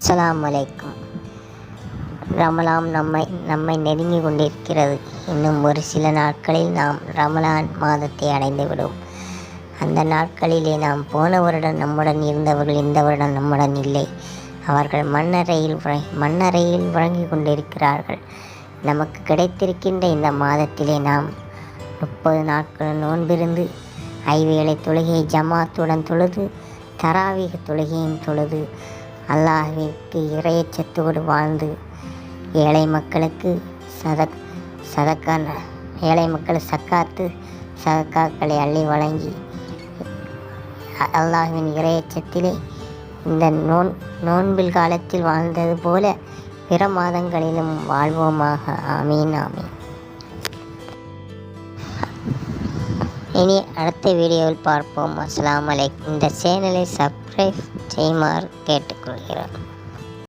அஸ்ஸலாமு அலைக்கும். ரமலான் நம்மை நெருங்கி கொண்டிருக்கிறது. இன்னும் ஒரு சில நாட்களில் நாம் ரமலான் மாதத்தை அடைந்துவிடும். அந்த நாட்களிலே நாம் போன வருடம் நம்முடன் இருந்தவர்கள் இந்த வருடம் நம்முடன் இல்லை. அவர்கள் மண்ணறையில் உறங்கிக் கொண்டிருக்கிறார்கள். நமக்கு கிடைத்திருக்கின்ற இந்த மாதத்திலே நாம் 30 நாட்கள் நோன்பிருந்து ஐவேளை தொழுகையை ஜமாத்துடன் தொழுது தராவீஹ் தொழுகையும் தொழுது அல்லாஹ்விற்கு இறையச்சத்தோடு வாழ்ந்து ஏழை மக்களுக்கு ஏழை மக்கள் சதக்காக்களை அள்ளி வழங்கி அல்லாஹ்வின் இறையச்சத்திலே இந்த நோன்பில் காலத்தில் வாழ்ந்தது போல பிற மாதங்களிலும் வாழ்வோமாக. ஆமீன் ஆமீன். இனி அடுத்த வீடியோவில் பார்ப்போம். அஸ்ஸலாமு அலைக்கும். இந்த சேனலை சப்ஸ்கிரைப் செய்யுமாறு கேட்டுக்கொள்கிறோம்.